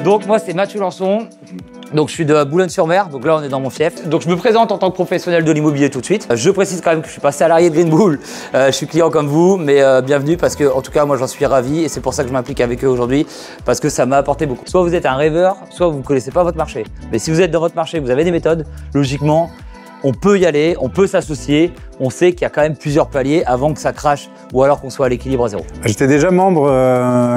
Donc moi c'est Mathieu Lançon, donc je suis de Boulogne-sur-Mer, donc là on est dans mon fief. Donc je me présente en tant que professionnel de l'immobilier tout de suite. Je précise quand même que je suis pas salarié de Green Bull, je suis client comme vous, mais bienvenue parce que en tout cas moi j'en suis ravi et c'est pour ça que je m'implique avec eux aujourd'hui parce que ça m'a apporté beaucoup. Soit vous êtes un rêveur, soit vous ne connaissez pas votre marché. Mais si vous êtes dans votre marché, vous avez des méthodes, logiquement on peut y aller, on peut s'associer, on sait qu'il y a quand même plusieurs paliers avant que ça crache ou alors qu'on soit à l'équilibre à zéro. J'étais déjà membre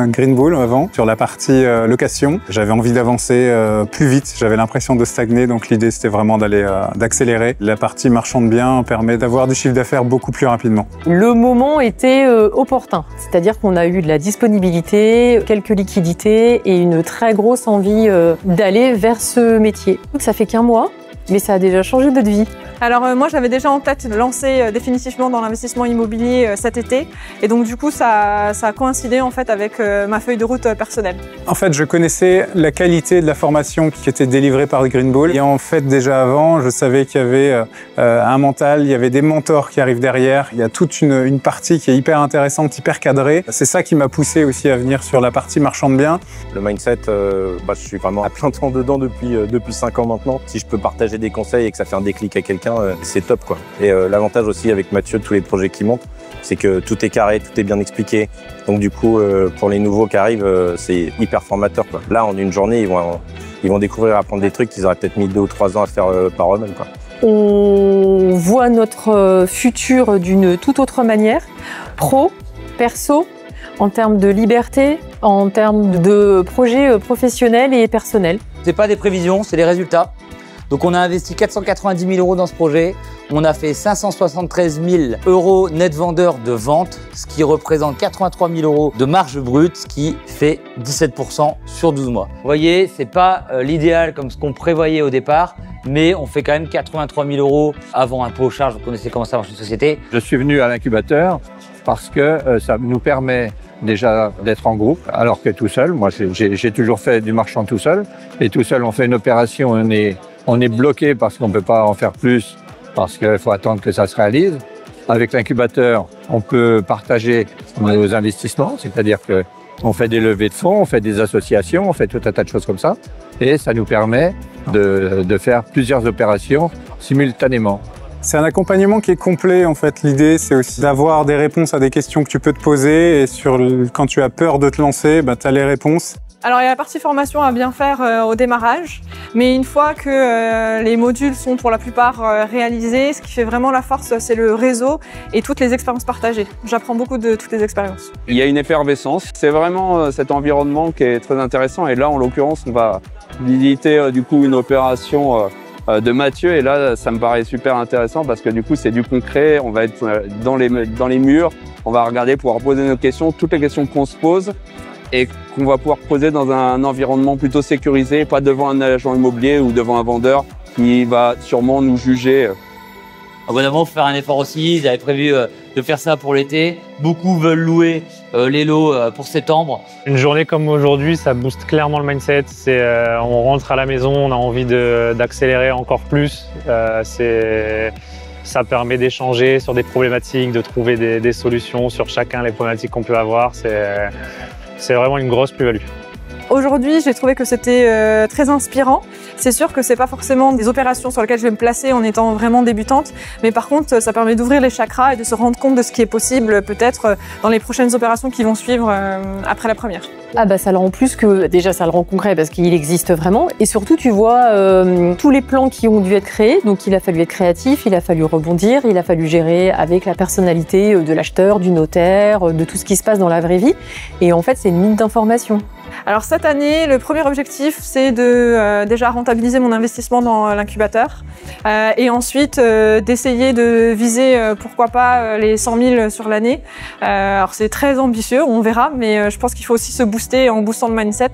Green Bull avant, sur la partie location. J'avais envie d'avancer plus vite, j'avais l'impression de stagner, donc l'idée c'était vraiment d'accélérer. La partie marchand de biens permet d'avoir du chiffre d'affaires beaucoup plus rapidement. Le moment était opportun, c'est-à-dire qu'on a eu de la disponibilité, quelques liquidités et une très grosse envie d'aller vers ce métier. Ça fait qu'un mois, mais ça a déjà changé notre vie. Alors moi j'avais déjà en tête de lancer définitivement dans l'investissement immobilier cet été et donc du coup ça a coïncidé en fait avec ma feuille de route personnelle. En fait je connaissais la qualité de la formation qui était délivrée par Green Bull et en fait déjà avant je savais qu'il y avait un mental, il y avait des mentors qui arrivent derrière, il y a toute une partie qui est hyper intéressante, hyper cadrée. C'est ça qui m'a poussé aussi à venir sur la partie marchand de biens. Le mindset, je suis vraiment à plein temps dedans depuis 5 ans maintenant. Si je peux partager des conseils et que ça fait un déclic à quelqu'un, c'est top quoi. Et l'avantage aussi avec Mathieu de tous les projets qui montent, c'est que tout est carré, tout est bien expliqué. Donc du coup, pour les nouveaux qui arrivent, c'est hyper formateur quoi. Là, en une journée, ils vont découvrir et apprendre des trucs qu'ils auraient peut-être mis 2 ou 3 ans à faire par eux-mêmes quoi. On voit notre futur d'une toute autre manière, pro, perso, en termes de liberté, en termes de projets professionnels et personnels. C'est pas des prévisions, c'est des résultats. Donc on a investi 490 000 € dans ce projet, on a fait 573 000 € net vendeur de vente, ce qui représente 83 000 € de marge brute, ce qui fait 17% sur 12 mois. Vous voyez, c'est pas l'idéal comme ce qu'on prévoyait au départ, mais on fait quand même 83 000 € avant impôt, charge, vous connaissez comment ça marche une société. Je suis venu à l'incubateur parce que ça nous permet déjà d'être en groupe, alors que tout seul, moi j'ai toujours fait du marchand tout seul, et tout seul on fait une opération, on est bloqué parce qu'on ne peut pas en faire plus, parce qu'il faut attendre que ça se réalise. Avec l'incubateur, on peut partager nos investissements, c'est-à-dire qu'on fait des levées de fonds, on fait des associations, on fait tout un tas de choses comme ça, et ça nous permet de faire plusieurs opérations simultanément. C'est un accompagnement qui est complet en fait. L'idée c'est aussi d'avoir des réponses à des questions que tu peux te poser et quand tu as peur de te lancer, tu as les réponses. Alors il y a la partie formation à bien faire au démarrage, mais une fois que les modules sont pour la plupart réalisés, ce qui fait vraiment la force, c'est le réseau et toutes les expériences partagées. J'apprends beaucoup de toutes les expériences. Il y a une effervescence, c'est vraiment cet environnement qui est très intéressant et là en l'occurrence on va visiter du coup une opération de Mathieu et là ça me paraît super intéressant parce que du coup c'est du concret, on va être dans les murs, on va regarder, pouvoir poser nos questions, toutes les questions qu'on se pose et qu'on va pouvoir poser dans un environnement plutôt sécurisé, pas devant un agent immobilier ou devant un vendeur qui va sûrement nous juger. Abonnement, faut faire un effort aussi, j'avais prévu de faire ça pour l'été. Beaucoup veulent louer les lots pour septembre. Une journée comme aujourd'hui, ça booste clairement le mindset. On rentre à la maison, on a envie d'accélérer encore plus. Ça permet d'échanger sur des problématiques, de trouver des solutions sur chacun les problématiques qu'on peut avoir. C'est vraiment une grosse plus-value. Aujourd'hui, j'ai trouvé que c'était très inspirant. C'est sûr que c'est pas forcément des opérations sur lesquelles je vais me placer en étant vraiment débutante, mais par contre, ça permet d'ouvrir les chakras et de se rendre compte de ce qui est possible peut-être dans les prochaines opérations qui vont suivre après la première. Ah bah ça le rend plus que, déjà ça le rend concret parce qu'il existe vraiment et surtout tu vois tous les plans qui ont dû être créés, donc il a fallu être créatif, il a fallu rebondir, il a fallu gérer avec la personnalité de l'acheteur, du notaire, de tout ce qui se passe dans la vraie vie et en fait c'est une mine d'informations. Alors cette année, le premier objectif c'est de déjà rentabiliser mon investissement dans l'incubateur et ensuite d'essayer de viser pourquoi pas les 100 000 sur l'année. Alors c'est très ambitieux, on verra, mais je pense qu'il faut aussi se booster en boostant le mindset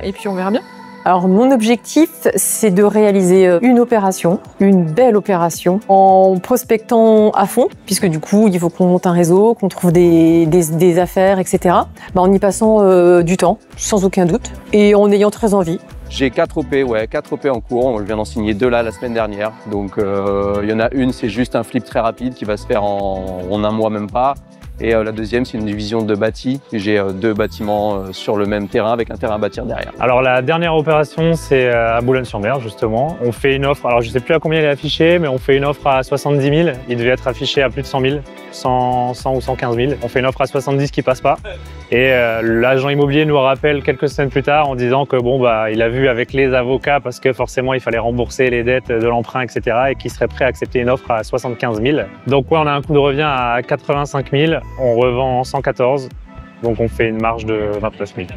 et puis on verra bien. Alors mon objectif, c'est de réaliser une opération, une belle opération, en prospectant à fond, puisque du coup, il faut qu'on monte un réseau, qu'on trouve des affaires, etc. En y passant du temps, sans aucun doute, et en ayant très envie. J'ai 4 OP en cours, je viens d'en signer 2 là la semaine dernière. Donc il y en a une, c'est juste un flip très rapide qui va se faire en un mois même pas. Et la deuxième, c'est une division de bâti. J'ai 2 bâtiments sur le même terrain avec un terrain à bâtir derrière. Alors la dernière opération, c'est à Boulogne-sur-Mer justement. On fait une offre, alors je ne sais plus à combien il est affiché, mais on fait une offre à 70 000. Il devait être affiché à plus de 100 000, 100 ou 115 000. On fait une offre à 70 qui passe pas. Et l'agent immobilier nous rappelle quelques semaines plus tard en disant que bon bah il a vu avec les avocats parce que forcément il fallait rembourser les dettes de l'emprunt, etc. et qu'il serait prêt à accepter une offre à 75 000. Donc ouais, on a un coût de revient à 85 000. On revend 114, donc on fait une marge de 29 000.